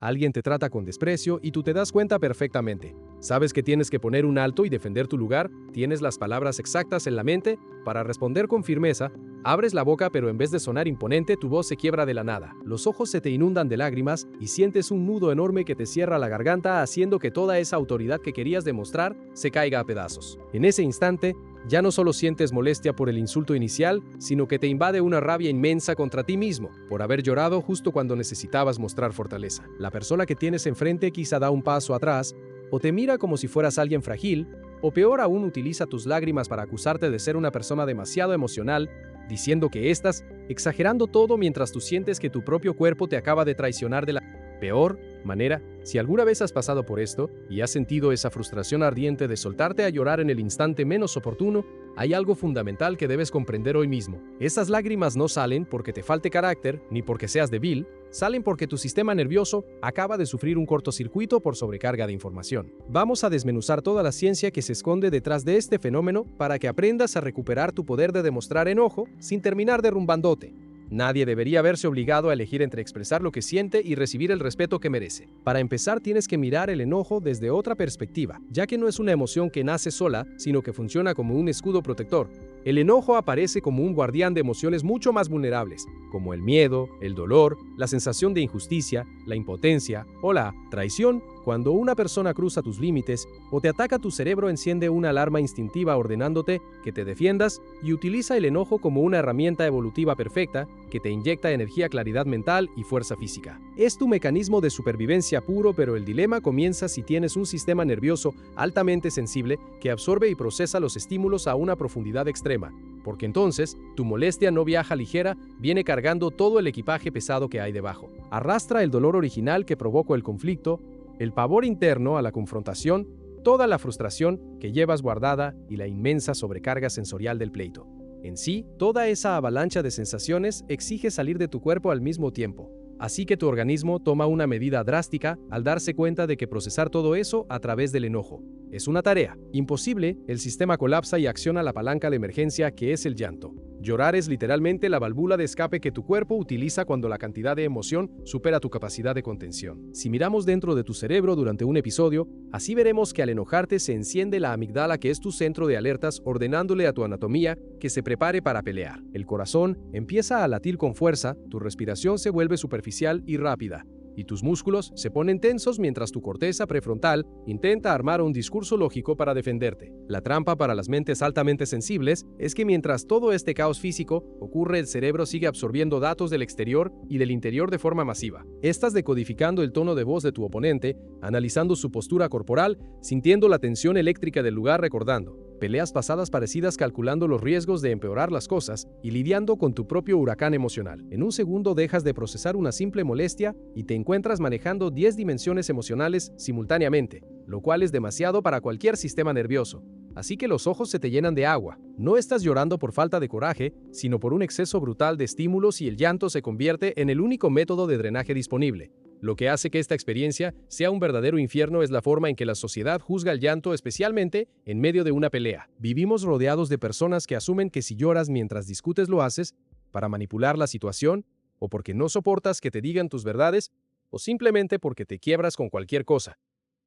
Alguien te trata con desprecio y tú te das cuenta perfectamente. Sabes que tienes que poner un alto y defender tu lugar, tienes las palabras exactas en la mente para responder con firmeza, abres la boca pero en vez de sonar imponente tu voz se quiebra de la nada. Los ojos se te inundan de lágrimas y sientes un nudo enorme que te cierra la garganta haciendo que toda esa autoridad que querías demostrar se caiga a pedazos. En ese instante, ya no solo sientes molestia por el insulto inicial, sino que te invade una rabia inmensa contra ti mismo, por haber llorado justo cuando necesitabas mostrar fortaleza. La persona que tienes enfrente quizá da un paso atrás, o te mira como si fueras alguien frágil, o peor aún utiliza tus lágrimas para acusarte de ser una persona demasiado emocional, diciendo que estás exagerando todo mientras tú sientes que tu propio cuerpo te acaba de traicionar de la peor manera. Si alguna vez has pasado por esto y has sentido esa frustración ardiente de soltarte a llorar en el instante menos oportuno, hay algo fundamental que debes comprender hoy mismo. Esas lágrimas no salen porque te falte carácter ni porque seas débil, salen porque tu sistema nervioso acaba de sufrir un cortocircuito por sobrecarga de información. Vamos a desmenuzar toda la ciencia que se esconde detrás de este fenómeno para que aprendas a recuperar tu poder de demostrar enojo sin terminar derrumbándote. Nadie debería verse obligado a elegir entre expresar lo que siente y recibir el respeto que merece. Para empezar, tienes que mirar el enojo desde otra perspectiva, ya que no es una emoción que nace sola, sino que funciona como un escudo protector. El enojo aparece como un guardián de emociones mucho más vulnerables, como el miedo, el dolor, la sensación de injusticia, la impotencia o la traición. Cuando una persona cruza tus límites o te ataca, tu cerebro enciende una alarma instintiva ordenándote que te defiendas y utiliza el enojo como una herramienta evolutiva perfecta que te inyecta energía, claridad mental y fuerza física. Es tu mecanismo de supervivencia puro, pero el dilema comienza si tienes un sistema nervioso altamente sensible que absorbe y procesa los estímulos a una profundidad extrema, porque entonces tu molestia no viaja ligera, viene cargando todo el equipaje pesado que hay debajo. Arrastra el dolor original que provocó el conflicto, el pavor interno a la confrontación, toda la frustración que llevas guardada y la inmensa sobrecarga sensorial del pleito. En sí, toda esa avalancha de sensaciones exige salir de tu cuerpo al mismo tiempo. Así que tu organismo toma una medida drástica al darse cuenta de que procesar todo eso a través del enojo es una tarea imposible. El sistema colapsa y acciona la palanca de emergencia que es el llanto. Llorar es literalmente la válvula de escape que tu cuerpo utiliza cuando la cantidad de emoción supera tu capacidad de contención. Si miramos dentro de tu cerebro durante un episodio, así veremos que al enojarte se enciende la amígdala, que es tu centro de alertas, ordenándole a tu anatomía que se prepare para pelear. El corazón empieza a latir con fuerza, tu respiración se vuelve superficial y rápida, y tus músculos se ponen tensos mientras tu corteza prefrontal intenta armar un discurso lógico para defenderte. La trampa para las mentes altamente sensibles es que mientras todo este caos físico ocurre, el cerebro sigue absorbiendo datos del exterior y del interior de forma masiva. Estás decodificando el tono de voz de tu oponente, analizando su postura corporal, sintiendo la tensión eléctrica del lugar, recordando peleas pasadas parecidas, calculando los riesgos de empeorar las cosas y lidiando con tu propio huracán emocional. En un segundo dejas de procesar una simple molestia y te encuentras manejando 10 dimensiones emocionales simultáneamente, lo cual es demasiado para cualquier sistema nervioso. Así que los ojos se te llenan de agua. No estás llorando por falta de coraje, sino por un exceso brutal de estímulos, y el llanto se convierte en el único método de drenaje disponible. Lo que hace que esta experiencia sea un verdadero infierno es la forma en que la sociedad juzga el llanto, especialmente en medio de una pelea. Vivimos rodeados de personas que asumen que si lloras mientras discutes lo haces para manipular la situación, o porque no soportas que te digan tus verdades, o simplemente porque te quiebras con cualquier cosa.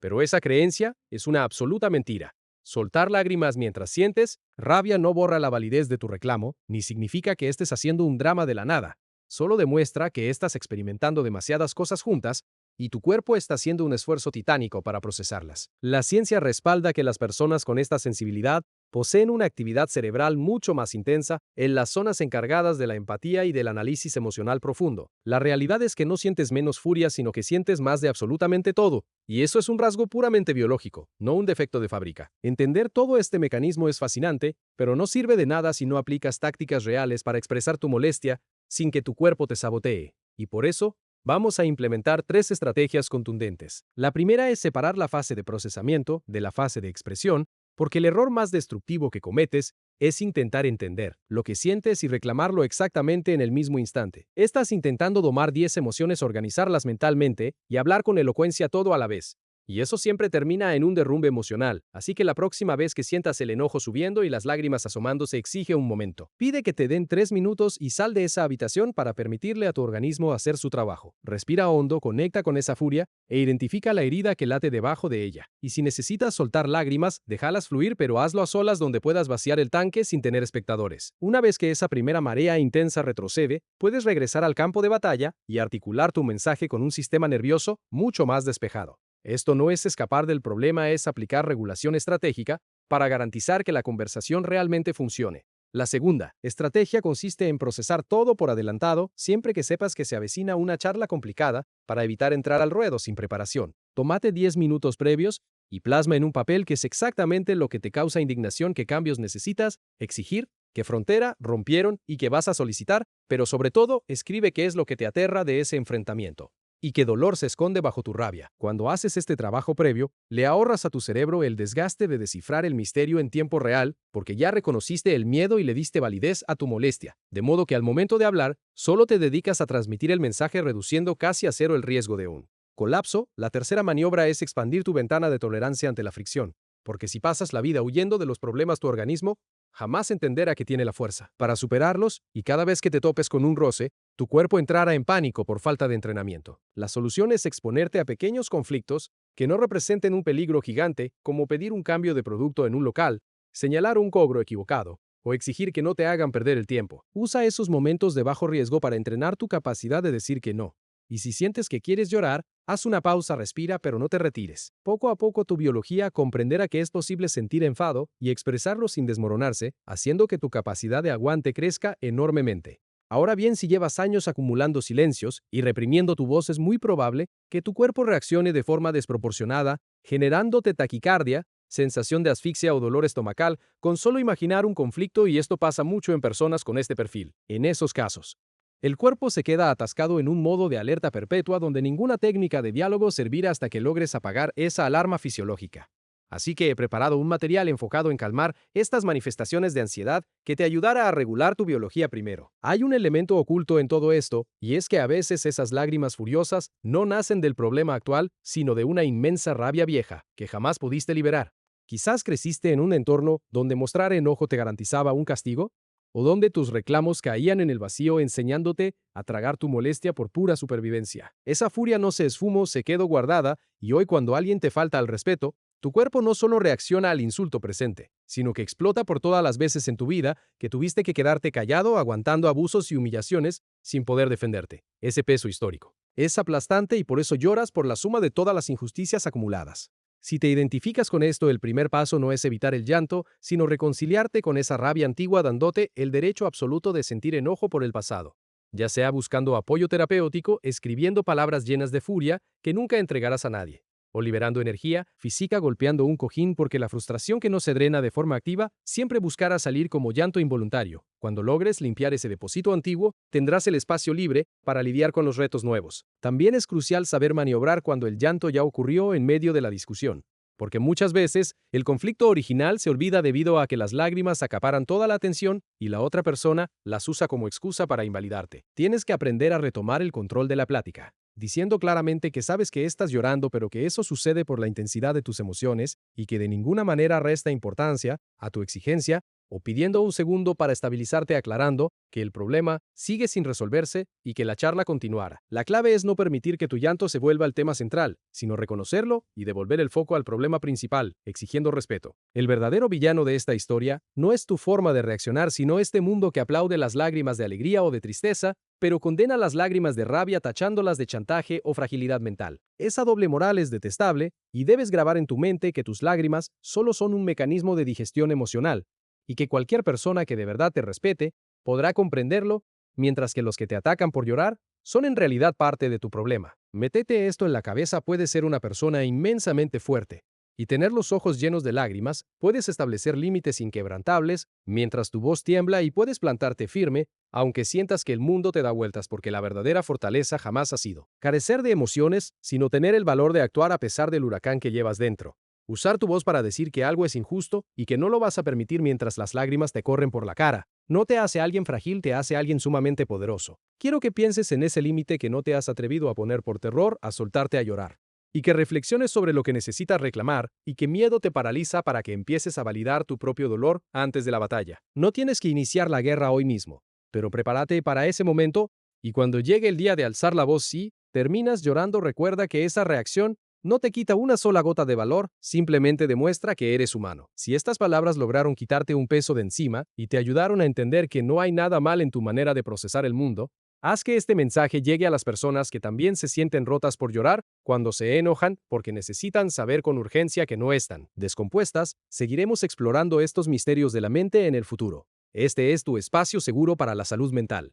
Pero esa creencia es una absoluta mentira. Soltar lágrimas mientras sientes rabia no borra la validez de tu reclamo, ni significa que estés haciendo un drama de la nada. Solo demuestra que estás experimentando demasiadas cosas juntas y tu cuerpo está haciendo un esfuerzo titánico para procesarlas. La ciencia respalda que las personas con esta sensibilidad poseen una actividad cerebral mucho más intensa en las zonas encargadas de la empatía y del análisis emocional profundo. La realidad es que no sientes menos furia, sino que sientes más de absolutamente todo, y eso es un rasgo puramente biológico, no un defecto de fábrica. Entender todo este mecanismo es fascinante, pero no sirve de nada si no aplicas tácticas reales para expresar tu molestia sin que tu cuerpo te sabotee. Y por eso, vamos a implementar 3 estrategias contundentes. La primera es separar la fase de procesamiento de la fase de expresión, porque el error más destructivo que cometes es intentar entender lo que sientes y reclamarlo exactamente en el mismo instante. Estás intentando domar 10 emociones, organizarlas mentalmente y hablar con elocuencia todo a la vez. Y eso siempre termina en un derrumbe emocional, así que la próxima vez que sientas el enojo subiendo y las lágrimas asomándose, exige un momento. Pide que te den 3 minutos y sal de esa habitación para permitirle a tu organismo hacer su trabajo. Respira hondo, conecta con esa furia e identifica la herida que late debajo de ella. Y si necesitas soltar lágrimas, déjalas fluir, pero hazlo a solas donde puedas vaciar el tanque sin tener espectadores. Una vez que esa primera marea intensa retrocede, puedes regresar al campo de batalla y articular tu mensaje con un sistema nervioso mucho más despejado. Esto no es escapar del problema, es aplicar regulación estratégica para garantizar que la conversación realmente funcione. La segunda estrategia consiste en procesar todo por adelantado siempre que sepas que se avecina una charla complicada para evitar entrar al ruedo sin preparación. Tómate 10 minutos previos y plasma en un papel que es exactamente lo que te causa indignación, qué cambios necesitas exigir, qué frontera rompieron y qué vas a solicitar, pero sobre todo escribe qué es lo que te aterra de ese enfrentamiento y qué dolor se esconde bajo tu rabia. Cuando haces este trabajo previo, le ahorras a tu cerebro el desgaste de descifrar el misterio en tiempo real, porque ya reconociste el miedo y le diste validez a tu molestia, de modo que al momento de hablar, solo te dedicas a transmitir el mensaje, reduciendo casi a cero el riesgo de un colapso. La tercera maniobra es expandir tu ventana de tolerancia ante la fricción, porque si pasas la vida huyendo de los problemas, tu organismo jamás entenderá que tiene la fuerza para superarlos, y cada vez que te topes con un roce, tu cuerpo entrará en pánico por falta de entrenamiento. La solución es exponerte a pequeños conflictos que no representen un peligro gigante, como pedir un cambio de producto en un local, señalar un cobro equivocado, o exigir que no te hagan perder el tiempo. Usa esos momentos de bajo riesgo para entrenar tu capacidad de decir que no. Y si sientes que quieres llorar, haz una pausa, respira, pero no te retires. Poco a poco tu biología comprenderá que es posible sentir enfado y expresarlo sin desmoronarse, haciendo que tu capacidad de aguante crezca enormemente. Ahora bien, si llevas años acumulando silencios y reprimiendo tu voz, es muy probable que tu cuerpo reaccione de forma desproporcionada, generándote taquicardia, sensación de asfixia o dolor estomacal, con solo imaginar un conflicto, y esto pasa mucho en personas con este perfil. En esos casos, el cuerpo se queda atascado en un modo de alerta perpetua donde ninguna técnica de diálogo servirá hasta que logres apagar esa alarma fisiológica. Así que he preparado un material enfocado en calmar estas manifestaciones de ansiedad que te ayudará a regular tu biología primero. Hay un elemento oculto en todo esto, y es que a veces esas lágrimas furiosas no nacen del problema actual, sino de una inmensa rabia vieja que jamás pudiste liberar. Quizás creciste en un entorno donde mostrar enojo te garantizaba un castigo, o donde tus reclamos caían en el vacío, enseñándote a tragar tu molestia por pura supervivencia. Esa furia no se esfumó, se quedó guardada, y hoy, cuando alguien te falta al respeto, tu cuerpo no solo reacciona al insulto presente, sino que explota por todas las veces en tu vida que tuviste que quedarte callado aguantando abusos y humillaciones sin poder defenderte. Ese peso histórico es aplastante, y por eso lloras por la suma de todas las injusticias acumuladas. Si te identificas con esto, el primer paso no es evitar el llanto, sino reconciliarte con esa rabia antigua, dándote el derecho absoluto de sentir enojo por el pasado, ya sea buscando apoyo terapéutico, escribiendo palabras llenas de furia que nunca entregarás a nadie, o liberando energía física golpeando un cojín, porque la frustración que no se drena de forma activa siempre buscará salir como llanto involuntario. Cuando logres limpiar ese depósito antiguo, tendrás el espacio libre para lidiar con los retos nuevos. También es crucial saber maniobrar cuando el llanto ya ocurrió en medio de la discusión, porque muchas veces el conflicto original se olvida debido a que las lágrimas acaparan toda la atención y la otra persona las usa como excusa para invalidarte. Tienes que aprender a retomar el control de la plática, diciendo claramente que sabes que estás llorando, pero que eso sucede por la intensidad de tus emociones y que de ninguna manera resta importancia a tu exigencia, o pidiendo un segundo para estabilizarte, aclarando que el problema sigue sin resolverse y que la charla continuará. La clave es no permitir que tu llanto se vuelva el tema central, sino reconocerlo y devolver el foco al problema principal, exigiendo respeto. El verdadero villano de esta historia no es tu forma de reaccionar, sino este mundo que aplaude las lágrimas de alegría o de tristeza, pero condena las lágrimas de rabia tachándolas de chantaje o fragilidad mental. Esa doble moral es detestable, y debes grabar en tu mente que tus lágrimas solo son un mecanismo de digestión emocional, y que cualquier persona que de verdad te respete podrá comprenderlo, mientras que los que te atacan por llorar son en realidad parte de tu problema. Métete esto en la cabeza: puedes ser una persona inmensamente fuerte y tener los ojos llenos de lágrimas, puedes establecer límites inquebrantables mientras tu voz tiembla, y puedes plantarte firme aunque sientas que el mundo te da vueltas, porque la verdadera fortaleza jamás ha sido carecer de emociones, sino tener el valor de actuar a pesar del huracán que llevas dentro. Usar tu voz para decir que algo es injusto y que no lo vas a permitir mientras las lágrimas te corren por la cara no te hace alguien frágil, te hace alguien sumamente poderoso. Quiero que pienses en ese límite que no te has atrevido a poner por terror a soltarte a llorar. y que reflexiones sobre lo que necesitas reclamar y que miedo te paraliza para que empieces a validar tu propio dolor antes de la batalla. No tienes que iniciar la guerra hoy mismo, pero prepárate para ese momento y cuando llegue el día de alzar la voz sí, terminas llorando, recuerda que esa reacción no te quita una sola gota de valor, simplemente demuestra que eres humano. Si estas palabras lograron quitarte un peso de encima y te ayudaron a entender que no hay nada mal en tu manera de procesar el mundo, haz que este mensaje llegue a las personas que también se sienten rotas por llorar cuando se enojan porque necesitan saber con urgencia que no están descompuestas. Seguiremos explorando estos misterios de la mente en el futuro. Este es tu espacio seguro para la salud mental.